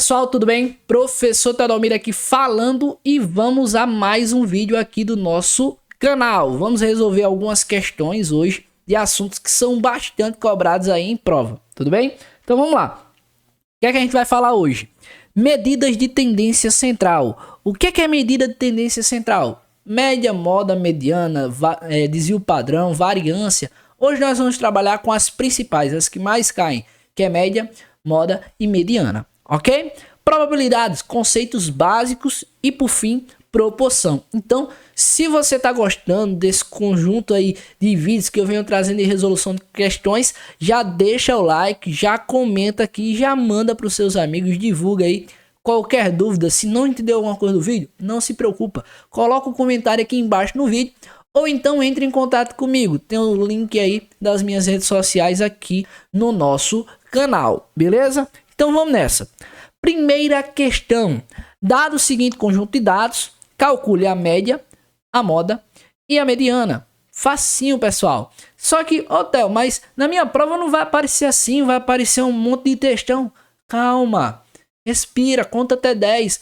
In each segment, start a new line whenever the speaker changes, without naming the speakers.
pessoal, tudo bem? Professor Teodomiro aqui falando e vamos a mais um vídeo aqui do nosso canal. Vamos resolver algumas questões hoje de assuntos que são bastante cobrados aí em prova, tudo bem? Então vamos lá. O que é que a gente vai falar hoje? Medidas de tendência central. O que é medida de tendência central? Média, moda, mediana, desvio padrão, variância. Hoje nós vamos trabalhar com as principais, as que mais caem, que é média, moda e mediana, ok? Probabilidades, conceitos básicos e, por fim, proporção. Então, se você está gostando desse conjunto aí de vídeos que eu venho trazendo de resolução de questões, já deixa o like, já comenta aqui, já manda para os seus amigos, divulga aí. Qualquer dúvida, se não entendeu alguma coisa do vídeo, não se preocupa, coloca um comentário aqui embaixo no vídeo, ou então entre em contato comigo, tem o link aí das minhas redes sociais aqui no nosso canal, beleza? Então vamos nessa. Primeira questão, dado o seguinte conjunto de dados, calcule a média, a moda e a mediana. Facinho, pessoal. Só que, Theo, mas na minha prova não vai aparecer assim, vai aparecer um monte de textão. Calma, respira, conta até 10.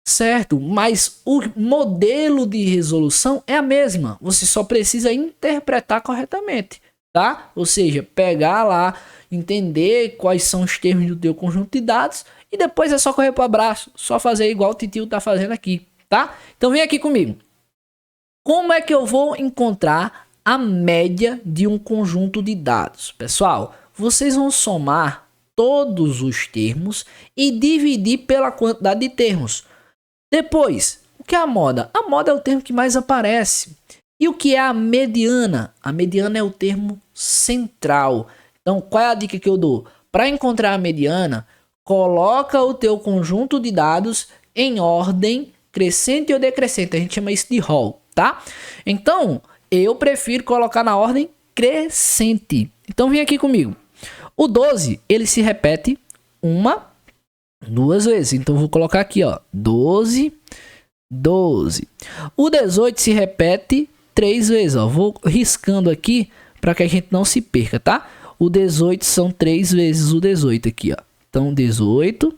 Certo, mas o modelo de resolução é a mesma. Você só precisa interpretar corretamente, tá? Ou seja, pegar lá, entender quais são os termos do teu conjunto de dados e depois é só correr para o abraço, só fazer igual o Titio tá fazendo aqui, tá? Então vem aqui comigo. Como é que eu vou encontrar a média de um conjunto de dados? Pessoal, vocês vão somar todos os termos e dividir pela quantidade de termos. Depois, o que é a moda? A moda é o termo que mais aparece. E o que é a mediana? A mediana é o termo central. Então, qual é a dica que eu dou? Para encontrar a mediana, coloca o teu conjunto de dados em ordem crescente ou decrescente. A gente chama isso de rol, tá? Então, eu prefiro colocar na ordem crescente. Então, vem aqui comigo. O 12, ele se repete duas vezes, então vou colocar aqui, ó, 12. O 18 se repete 3 vezes, ó, vou riscando aqui para que a gente não se perca, tá? O 18 são 3 vezes o 18 aqui, ó. Então 18.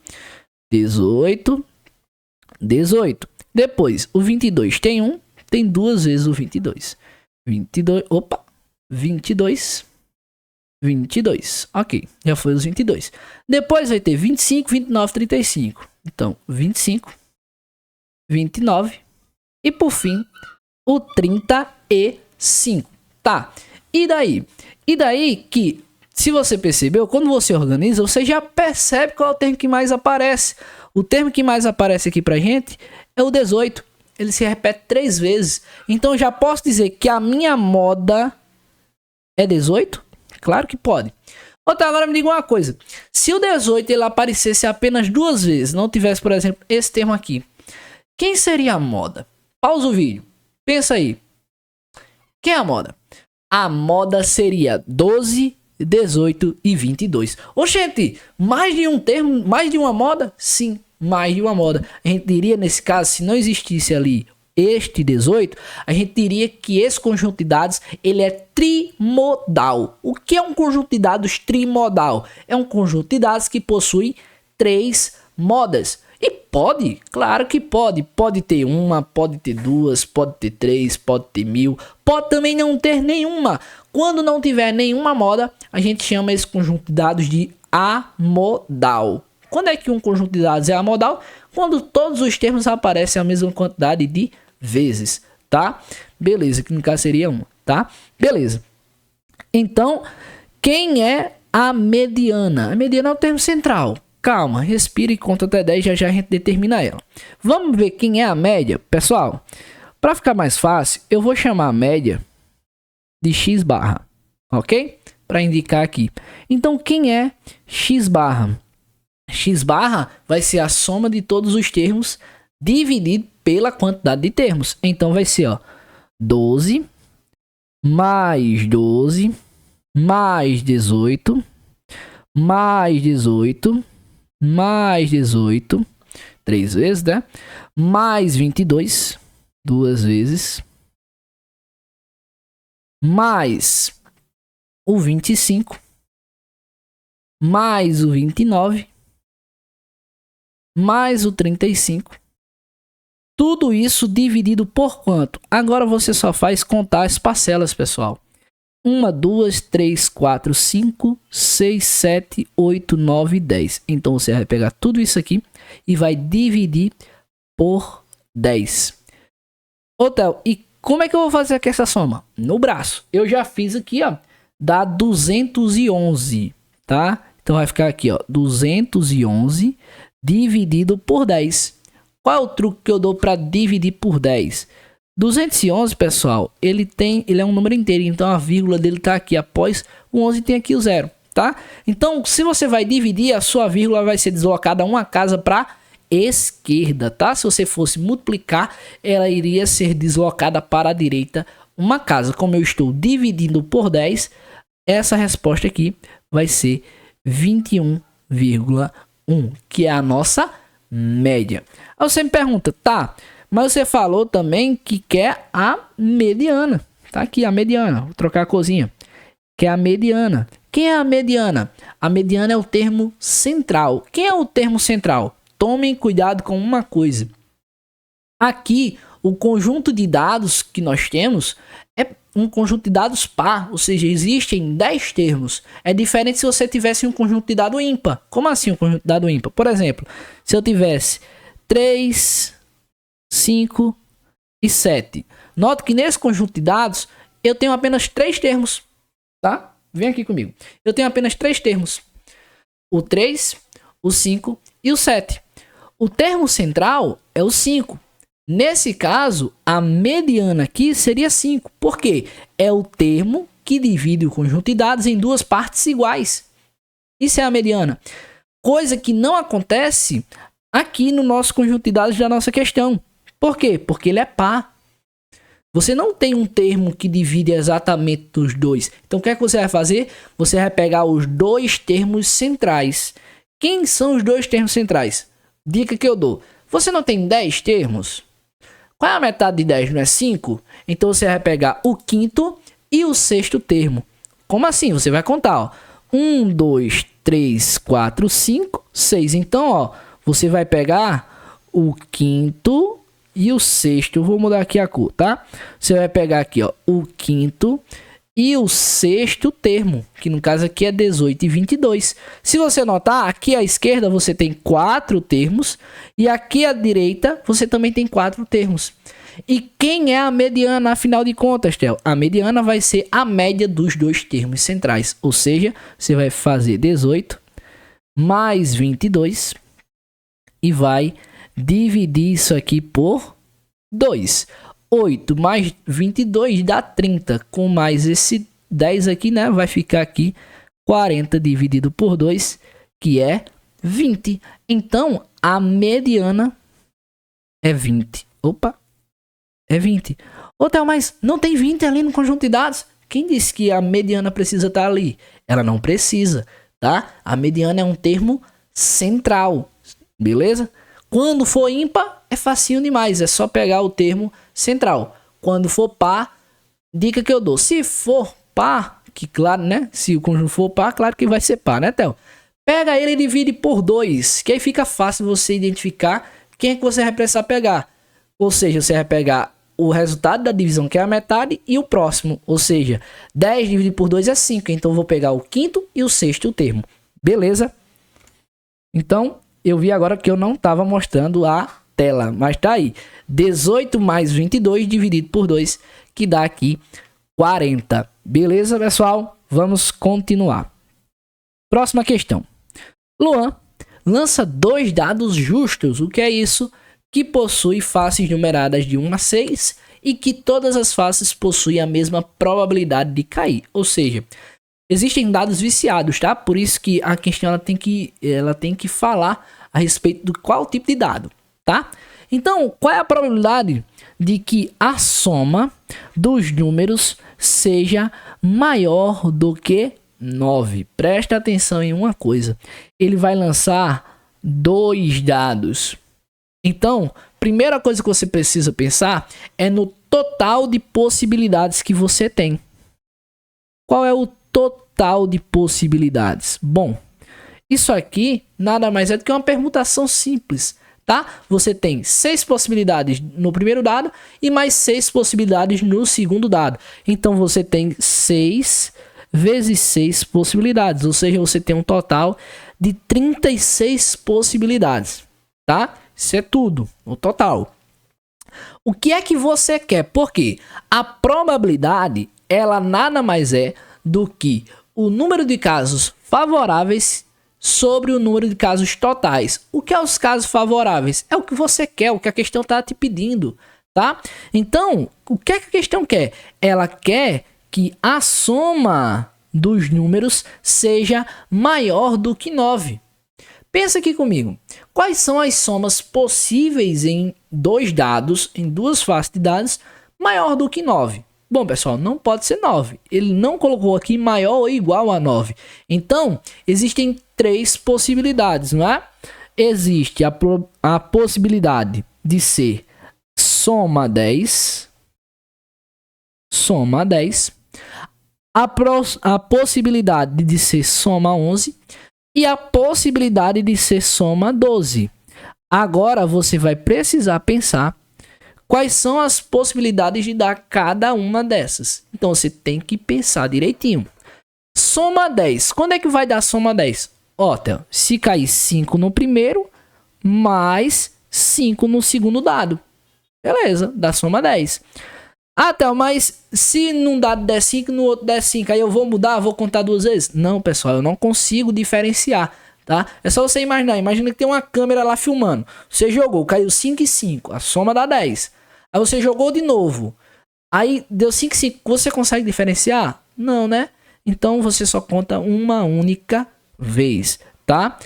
Depois o 22 tem 2 vezes o 22. 22. Ok, já foi os 22. Depois vai ter 25, 29, 35. Então, 25, 29 e por fim, o 35. Tá, e daí? E daí que, se você percebeu, quando você organiza, você já percebe qual é o termo que mais aparece. O termo que mais aparece aqui pra gente é o 18. Ele se repete 3 vezes. Então, já posso dizer que a minha moda é 18? Claro que pode. Outra, agora me diga uma coisa. Se o 18 ele aparecesse apenas 2 vezes, não tivesse, por exemplo, esse termo aqui, quem seria a moda? Pausa o vídeo. Pensa aí. Quem é a moda? A moda seria 12, 18 e 22. Oxente, mais de um termo, mais de uma moda? Sim, mais de uma moda. A gente diria, nesse caso, se não existisse ali este 18, a gente diria que esse conjunto de dados ele é trimodal. O que é um conjunto de dados trimodal? É um conjunto de dados que possui 3 modas. E pode, claro que pode. Pode ter uma, pode ter 2, pode ter 3, pode ter 1000, pode também não ter nenhuma. Quando não tiver nenhuma moda, a gente chama esse conjunto de dados de amodal. Quando é que um conjunto de dados é amodal? Quando todos os termos aparecem a mesma quantidade de vezes, tá? Beleza, que no caso seria 1, tá? Beleza. Então, quem é a mediana? A mediana é o termo central. Calma, respira e conta até 10, já a gente determina ela. Vamos ver quem é a média? Pessoal, para ficar mais fácil, eu vou chamar a média de x barra, ok? Para indicar aqui. Então, quem é x barra? X barra vai ser a soma de todos os termos dividido pela quantidade de termos. Então vai ser, ó, 12 mais 18 mais 18, 3 vezes, né? Mais 22, 2 vezes, mais o 25, mais o 29 mais o 35. Tudo isso dividido por quanto? Agora você só faz contar as parcelas, pessoal. 1, 2, 3, 4, 5, 6, 7, 8, 9, 10. Então você vai pegar tudo isso aqui e vai dividir por 10. Ô, Theo, e como é que eu vou fazer aqui essa soma? No braço. Eu já fiz aqui, ó. Dá 211, tá? Então vai ficar aqui, ó. 211 dividido por 10. Qual é o truque que eu dou para dividir por 10? 211, pessoal, ele é um número inteiro, então a vírgula dele tá aqui após o 11 tem aqui o 0, tá? Então, se você vai dividir, a sua vírgula vai ser deslocada uma casa para esquerda, tá? Se você fosse multiplicar, ela iria ser deslocada para a direita uma casa. Como eu estou dividindo por 10, essa resposta aqui vai ser 21,1, que é a nossa média. Aí você me pergunta, tá, mas você falou também que quer a mediana. Tá aqui a mediana, vou trocar a corzinha. Que é a mediana. Quem é a mediana? A mediana é o termo central. Quem é o termo central? Tomem cuidado com uma coisa. Aqui, o conjunto de dados que nós temos é um conjunto de dados par, ou seja, existem 10 termos. É diferente se você tivesse um conjunto de dados ímpar. Como assim um conjunto de dados ímpar? Por exemplo, se eu tivesse 3, 5 e 7. Note que nesse conjunto de dados eu tenho apenas 3 termos, tá? Vem aqui comigo. Eu tenho apenas 3 termos. O 3, o 5 e o 7. O termo central é o 5. Nesse caso, a mediana aqui seria 5. Por quê? É o termo que divide o conjunto de dados em duas partes iguais. Isso é a mediana. Coisa que não acontece aqui no nosso conjunto de dados da nossa questão. Por quê? Porque ele é par. Você não tem um termo que divide exatamente dos dois. Então, o que é que você vai fazer? Você vai pegar os dois termos centrais. Quem são os dois termos centrais? Dica que eu dou. Você não tem 10 termos? Qual é a metade de 10? Não é 5? Então, você vai pegar o quinto e o sexto termo. Como assim? Você vai contar, ó. 1, 2, 3, 4, 5, 6. Então, ó, você vai pegar o quinto e o sexto. Eu vou mudar aqui a cor, tá? Você vai pegar aqui, ó, o quinto e o sexto termo, que no caso aqui é 18 e 22. Se você notar, aqui à esquerda você tem 4 termos e aqui à direita você também tem 4 termos. E quem é a mediana, afinal de contas, Theo? A mediana vai ser a média dos dois termos centrais. Ou seja, você vai fazer 18 mais 22 e vai dividir isso aqui por 2. 8 mais 22 dá 30. Com mais esse 10 aqui, né? Vai ficar aqui 40 dividido por 2, que é 20. Então, a mediana é 20. Opa! É 20. Ô, Theo, mas não tem 20 ali no conjunto de dados? Quem disse que a mediana precisa estar ali? Ela não precisa, tá? A mediana é um termo central, beleza? Quando for ímpar, é facinho demais. É só pegar o termo central. Quando for par, dica que eu dou. Se for par, que claro, né? Se o conjunto for par, claro que vai ser par, né, Theo? Pega ele e divide por 2, que aí fica fácil você identificar quem é que você vai precisar pegar. Ou seja, você vai pegar o resultado da divisão, que é a metade, e o próximo. Ou seja, 10 dividido por 2 é 5. Então, eu vou pegar o quinto e o sexto termo. Beleza? Então, eu vi agora que eu não estava mostrando a tela, mas tá aí. 18 mais 22 dividido por 2, que dá aqui 40. Beleza, pessoal? Vamos continuar. Próxima questão. Luan lança 2 dados justos. O que é isso? Que possui faces numeradas de 1 a 6 e que todas as faces possuem a mesma probabilidade de cair. Ou seja, existem dados viciados, tá? Por isso que a questão ela tem que falar a respeito do qual tipo de dado, tá? Então, qual é a probabilidade de que a soma dos números seja maior do que 9? Presta atenção em uma coisa. Ele vai lançar 2 dados. Então, primeira coisa que você precisa pensar é no total de possibilidades que você tem. Qual é o total de possibilidades? Bom, Isso aqui nada mais é do que uma permutação simples, tá? Você tem 6 possibilidades no primeiro dado e mais 6 possibilidades no segundo dado. Então você tem 6 vezes 6 possibilidades, ou seja, você tem um total de 36 possibilidades, tá? Isso é tudo, o total. O que é que você quer? Porque a probabilidade, ela nada mais é do que o número de casos favoráveis sobre o número de casos totais. O que é os casos favoráveis? É o que você quer, o que a questão está te pedindo, tá? Então, o que é que a questão quer? Ela quer que a soma dos números seja maior do que 9. Pensa aqui comigo. Quais são as somas possíveis em dois dados, em duas faces de dados, maior do que 9? Bom, pessoal, não pode ser 9. Ele não colocou aqui maior ou igual a 9. Então, existem 3 possibilidades, não é? Existe a possibilidade de ser soma 10. Soma 10. A possibilidade de ser soma 11. E a possibilidade de ser soma 12. Agora, você vai precisar pensar quais são as possibilidades de dar cada uma dessas. Então, você tem que pensar direitinho. Soma 10. Quando é que vai dar soma 10? Ó, Theo, se cair 5 no primeiro, mais 5 no segundo dado. Beleza, dá soma 10. Ah, Theo, mas se num dado der 5 no outro der 5, aí eu vou mudar, vou contar 2 vezes? Não, pessoal, eu não consigo diferenciar, tá? É só você imaginar. Imagina que tem uma câmera lá filmando. Você jogou, caiu 5 e 5, a soma dá 10. Aí você jogou de novo. Aí deu 5 e 5. Você consegue diferenciar? Não, né? Então você só conta uma única vez, tá?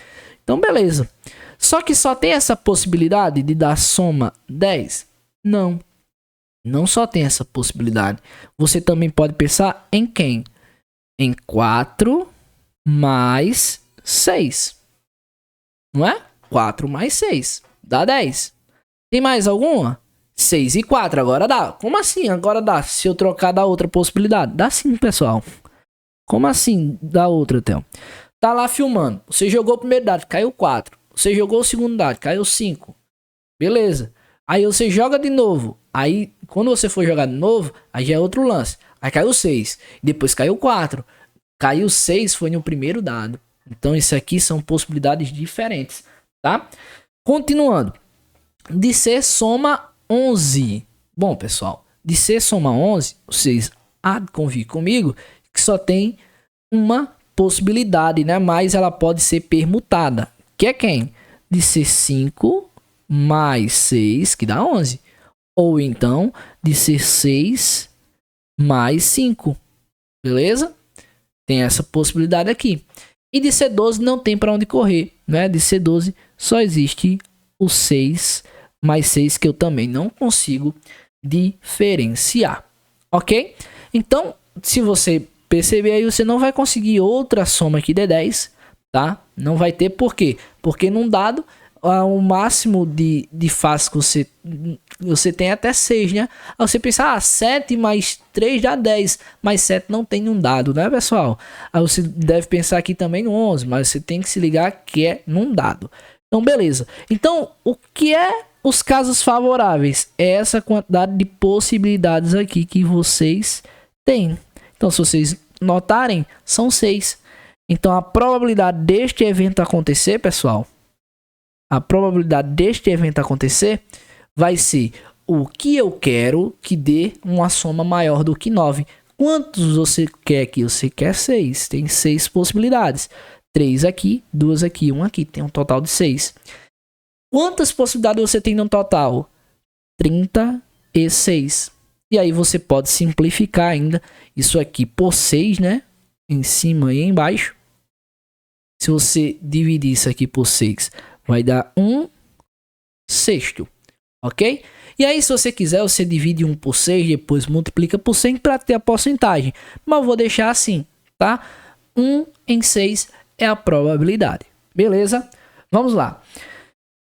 Então beleza. Só que só tem essa possibilidade de dar soma 10? Não. Não só tem essa possibilidade. Você também pode pensar em quem? Em 4 mais 6. Não é? 4 mais 6 dá 10. Tem mais alguma? 6 e 4, agora dá. Como assim? Agora dá. Se eu trocar da outra possibilidade. Dá sim, pessoal. Como assim da outra, Theo? Tá lá filmando. Você jogou o primeiro dado, caiu 4. Você jogou o segundo dado, caiu 5. Beleza. Aí você joga de novo. Aí, quando você for jogar de novo, aí já é outro lance. Aí caiu 6. Depois caiu 4. Caiu 6 foi no primeiro dado. Então, isso aqui são possibilidades diferentes, tá? Continuando. De ser soma 11. Bom, pessoal, de ser soma 11, vocês há de convir comigo que só tem uma possibilidade, né? Mas ela pode ser permutada. Que é quem? De ser 5 mais 6, que dá 11. Ou então, de ser 6 mais 5. Beleza? Tem essa possibilidade aqui. E de ser 12 não tem para onde correr, né? De ser 12 só existe o 6 mais 6, que eu também não consigo diferenciar. Ok? Então, se você perceber aí, você não vai conseguir outra soma aqui de 10, tá? Não vai ter, por quê? Porque num dado, o máximo de faces que você tem até 6, né? Aí você pensa, 7 mais 3 dá 10, mas 7 não tem num dado, né, pessoal? Aí você deve pensar aqui também no 11, mas você tem que se ligar que é num dado. Então, beleza. Então, o que é os casos favoráveis? É essa quantidade de possibilidades aqui que vocês têm. Então, se vocês notarem, são 6. Então, a probabilidade deste evento acontecer, pessoal, a probabilidade deste evento acontecer vai ser o que eu quero que dê uma soma maior do que 9. Quantos você quer aqui? Você quer 6. Tem 6 possibilidades. 3 aqui, 2 aqui, 1 aqui. Tem um total de 6. Quantas possibilidades você tem no total? 36. E aí você pode simplificar ainda isso aqui por 6, né? Em cima e embaixo. Se você dividir isso aqui por 6, vai dar 1/6. Ok? E aí, se você quiser, você divide 1 por 6, depois multiplica por 100 para ter a porcentagem. Mas eu vou deixar assim, tá? 1 em 6 é a probabilidade. Beleza? Vamos lá.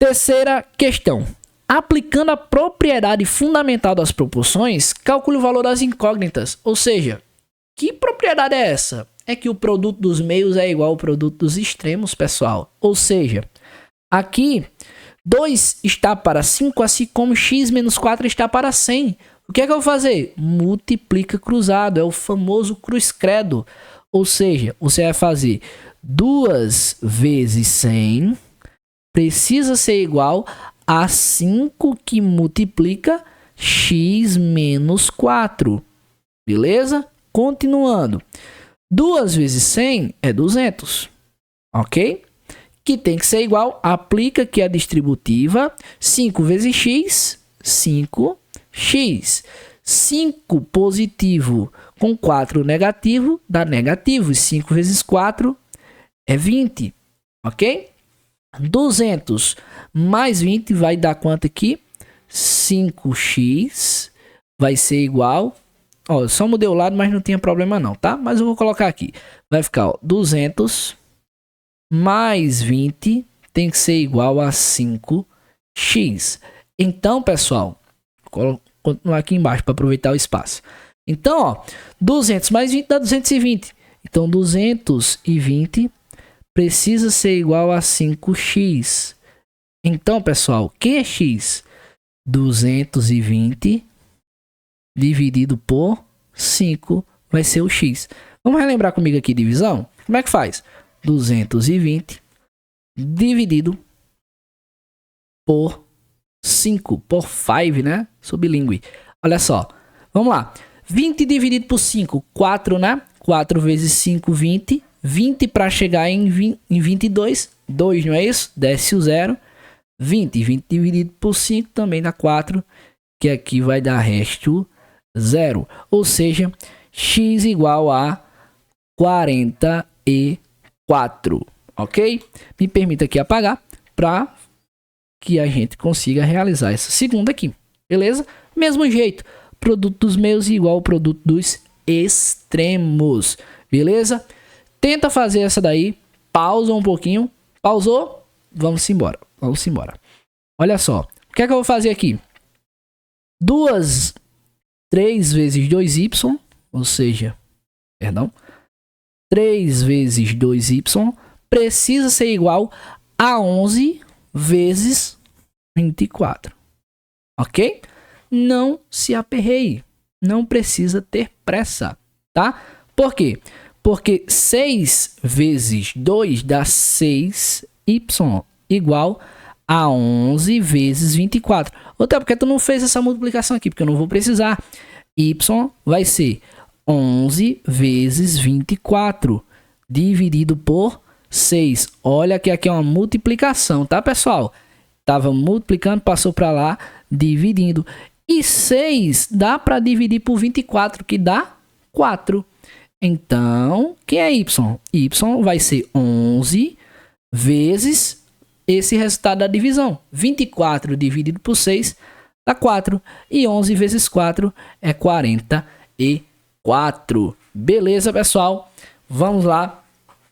Terceira questão. Aplicando a propriedade fundamental das proporções, calcule o valor das incógnitas. Ou seja, que propriedade é essa? é que o produto dos meios é igual ao produto dos extremos, pessoal. Ou seja, aqui 2 está para 5, assim como x menos 4 está para 100. O que é que eu vou fazer? Multiplica cruzado, é o famoso cruz-credo. Ou seja, você vai fazer 2 vezes 100 precisa ser igual a 5 que multiplica x menos 4. Beleza? Continuando. 2 vezes 100 é 200. Ok? Que tem que ser igual, aplica aqui a distributiva. 5 vezes x, 5x. 5 positivo com 4 negativo dá negativo. E 5 vezes 4 é 20. Ok? 200 mais 20 vai dar quanto aqui? 5x vai ser igual. Ó, só mudei o lado, mas não tinha problema não, tá? Mas eu vou colocar aqui. Vai ficar, ó, 200 mais 20 tem que ser igual a 5x. Então, pessoal, vou continuar aqui embaixo para aproveitar o espaço. Então, ó, 200 mais 20 dá 220. Então, 220 precisa ser igual a 5x. Então, pessoal, o que é x? 220 dividido por 5 vai ser o x. Vamos relembrar comigo aqui divisão? Como é que faz? 220 dividido por 5, por 5, né? Sublingue. Olha só, vamos lá. 20 dividido por 5, 4, né? 4 vezes 5, 20. 20 para chegar em 22, 2, não é isso? Desce o 0. 20 dividido por 5 também dá 4, que aqui vai dar resto 0. Ou seja, x igual a 44, ok? Me permita aqui apagar para que a gente consiga realizar essa segunda aqui, beleza? Mesmo jeito, produto dos meios igual ao produto dos extremos, beleza? Tenta fazer essa daí, pausa um pouquinho, pausou, vamos embora, vamos embora. Olha só, o que é que eu vou fazer aqui? 3 vezes 2y, ou seja, 3 vezes 2y precisa ser igual a 11 vezes 24, ok? Não se aperreie, não precisa ter pressa, tá? Por quê? Porque 6 vezes 2 dá 6y igual a 11 vezes 24. Outra, porque tu não fez essa multiplicação aqui, porque eu não vou precisar. Y vai ser 11 vezes 24 dividido por 6. Olha que aqui é uma multiplicação, tá, pessoal? Tava multiplicando, passou para lá, dividindo. E 6 dá para dividir por 24, que dá 4. Então, que é y? Y vai ser 11 vezes esse resultado da divisão. 24 dividido por 6 dá 4. E 11 vezes 4 é 44. Beleza, pessoal? Vamos lá.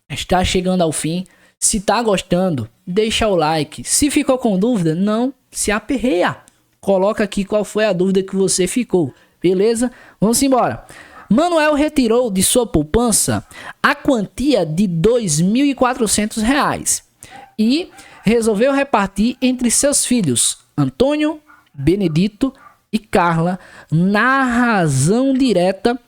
Está chegando ao fim. Se tá gostando, deixa o like. Se ficou com dúvida, não se aperreia. Coloca aqui qual foi a dúvida que você ficou. Beleza? Vamos embora. Manuel retirou de sua poupança a quantia de R$ 2.400 e resolveu repartir entre seus filhos, Antônio, Benedito e Carla, na razão direta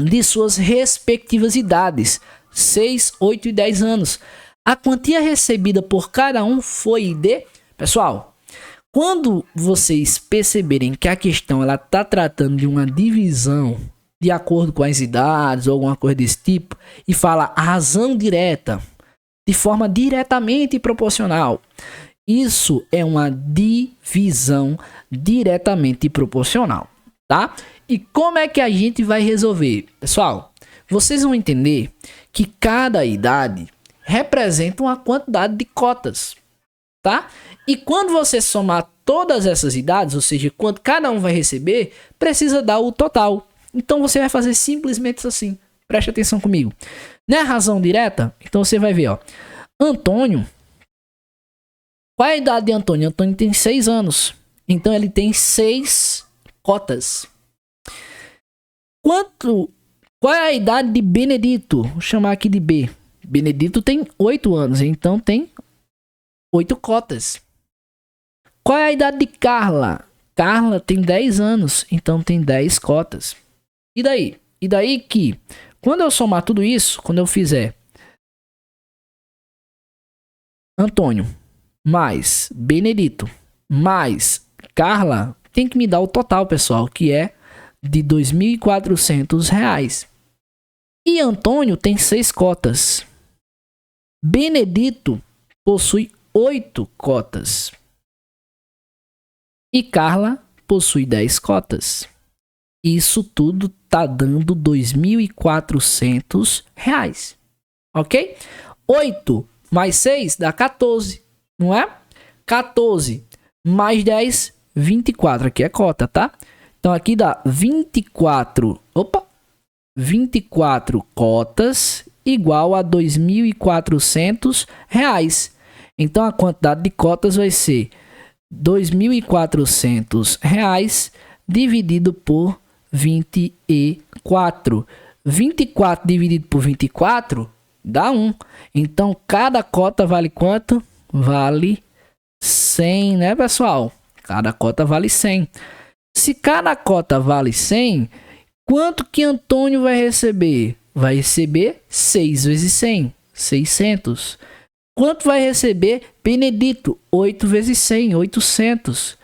de suas respectivas idades, 6, 8 e 10 anos. A quantia recebida por cada um foi de... Pessoal, quando vocês perceberem que a questão ela está tratando de uma divisão de acordo com as idades ou alguma coisa desse tipo, e fala a razão direta, de forma diretamente proporcional, isso é uma divisão diretamente proporcional, tá? E como é que a gente vai resolver? Pessoal, vocês vão entender que cada idade representa uma quantidade de cotas, tá? E quando você somar todas essas idades, ou seja, quanto cada um vai receber, precisa dar o total. Então você vai fazer simplesmente assim. Preste atenção comigo. Não é razão direta? Então você vai ver, ó. Antônio. Qual é a idade de Antônio? Antônio tem 6 anos. Então ele tem 6 cotas. Qual é a idade de Benedito? Vou chamar aqui de B. Benedito tem 8 anos, então tem 8 cotas. Qual é a idade de Carla? Carla tem 10 anos, então tem 10 cotas. E daí? E daí que, quando eu somar tudo isso, quando eu fizer Antônio mais Benedito mais Carla, tem que me dar o total, pessoal, que é de R$ 2.400. E Antônio tem 6 cotas. Benedito possui 8 cotas. E Carla possui 10 cotas. Isso tudo tá dando R$ 2.400. Ok? 8 mais 6 dá 14, não é? 14 mais 10, 24. Aqui é cota, tá? Então aqui dá 24 cotas igual a R$ 2.400. Então a quantidade de cotas vai ser R$ 2.400 dividido por 24. 24 dividido por 24 dá 1. Então cada cota vale quanto? Vale 100, né, pessoal? Cada cota vale 100. Se cada cota vale 100, quanto que Antônio vai receber? Vai receber 6 vezes 100, 600. Quanto vai receber Benedito? 8 vezes 100, 800.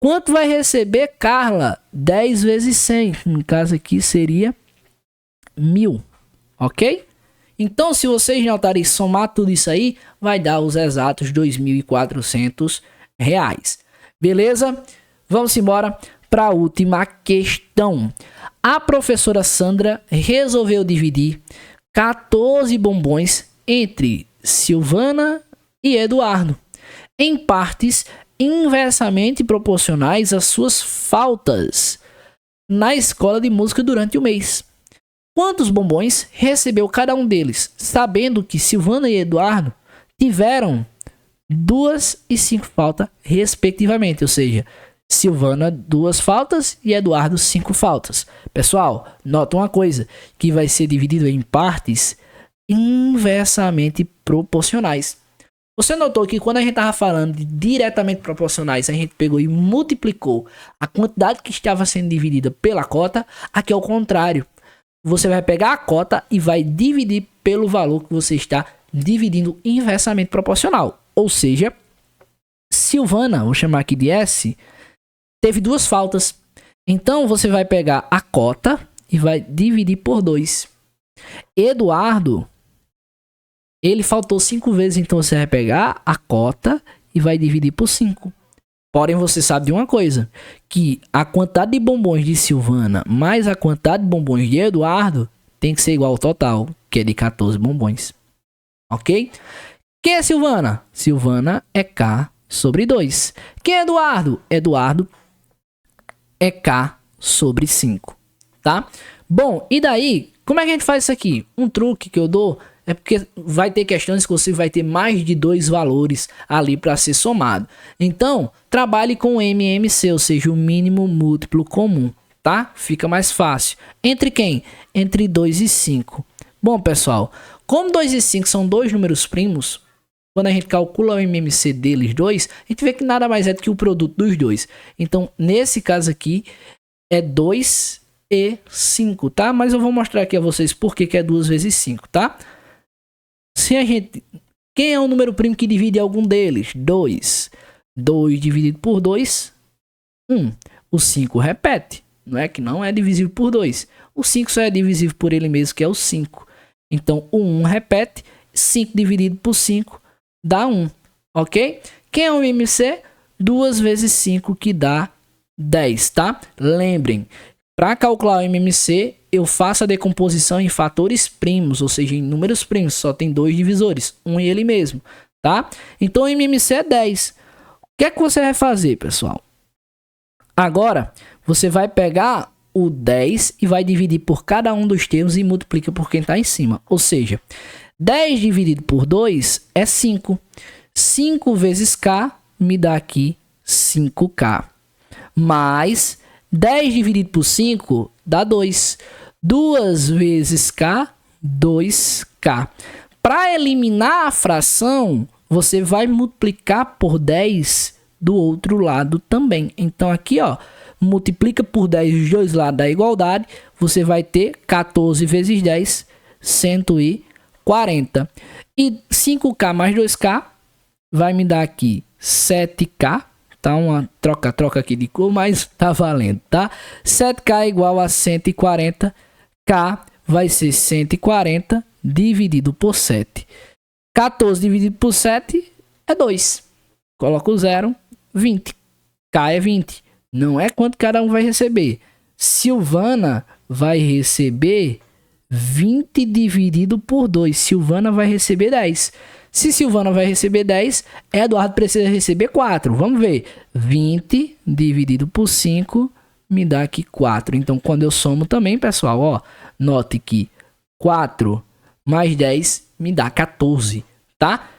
Quanto vai receber Carla? 10 vezes 100. No caso aqui seria 1.000. Ok? Então, se vocês notarem, somar tudo isso aí, vai dar os exatos R$ 2.400. Beleza? Vamos embora para a última questão. A professora Sandra resolveu dividir 14 bombons entre Silvana e Eduardo em partes inversamente proporcionais às suas faltas na escola de música durante o mês. Quantos bombons recebeu cada um deles, sabendo que Silvana e Eduardo tiveram 2 e 5 faltas respectivamente, ou seja, Silvana 2 faltas e Eduardo 5 faltas. Pessoal, nota uma coisa, que vai ser dividido em partes inversamente proporcionais. Você notou que quando a gente estava falando de diretamente proporcionais, a gente pegou e multiplicou a quantidade que estava sendo dividida pela cota. Aqui é o contrário. Você vai pegar a cota e vai dividir pelo valor que você está dividindo inversamente proporcional. Ou seja, Silvana, vou chamar aqui de S, teve 2 faltas. Então você vai pegar a cota e vai dividir por 2. Eduardo, ele faltou 5 vezes, então você vai pegar a cota e vai dividir por 5. Porém, você sabe de uma coisa, que a quantidade de bombons de Silvana mais a quantidade de bombons de Eduardo tem que ser igual ao total, que é de 14 bombons. Ok? Quem é Silvana? Silvana é K sobre 2. Quem é Eduardo? Eduardo é K sobre 5. Tá? Bom, e daí, como é que a gente faz isso aqui? Um truque que eu dou é porque vai ter questões que você vai ter mais de 2 valores ali para ser somado. Então, trabalhe com o MMC, ou seja, o mínimo múltiplo comum, tá? Fica mais fácil. Entre quem? Entre 2 e 5. Bom, pessoal, como 2 e 5 são 2 números primos, quando a gente calcula o MMC deles dois, a gente vê que nada mais é do que o produto dos dois. Então, nesse caso aqui, é 2 e 5, tá? Mas eu vou mostrar aqui a vocês por que é 2 vezes 5, tá? Se a gente... Quem é o número primo que divide algum deles? 2. 2 dividido por 2, 1. O 5 repete, não é que não é divisível por 2. O 5 só é divisível por ele mesmo, que é o 5. Então, o 1 repete, 5 dividido por 5 dá 1, ok? Quem é o MMC? 2 vezes 5, que dá 10, tá? Lembrem, para calcular o MMC, eu faço a decomposição em fatores primos, ou seja, em números primos, só tem 2 divisores, 1 e ele mesmo, tá? Então, o MMC é 10. O que é que você vai fazer, pessoal? Agora, você vai pegar o 10 e vai dividir por cada um dos termos e multiplica por quem está em cima. Ou seja, 10 dividido por 2 é 5. 5 vezes K me dá aqui 5K. Mais 10 dividido por 5 dá 2. 2 vezes K, 2K. Para eliminar a fração, você vai multiplicar por 10 do outro lado também. Então aqui, ó, multiplica por 10 os dois lados da igualdade, você vai ter 14 vezes 10, 140. E 5K mais 2K vai me dar aqui 7K. Tá uma troca aqui de cor, mas tá valendo, tá? 7K igual a 140. K vai ser 140 dividido por 7. 14 dividido por 7 é 2. Coloca o 0, 20. K é 20. Não é quanto cada um vai receber. Silvana vai receber 20 dividido por 2. Silvana vai receber 10. Se Silvana vai receber 10, Eduardo precisa receber 4. Vamos ver. 20 dividido por 5 me dá aqui 4. Então, quando eu somo também, pessoal, ó, note que 4 mais 10 me dá 14, tá?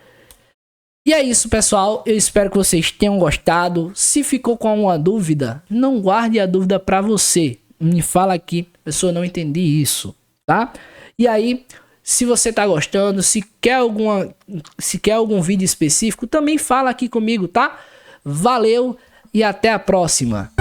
E é isso, pessoal. Eu espero que vocês tenham gostado. Se ficou com alguma dúvida, não guarde a dúvida para você. Me fala aqui, pessoal, não entendi isso, tá? E aí, se você tá gostando, se quer algum vídeo específico, também fala aqui comigo, tá? Valeu e até a próxima.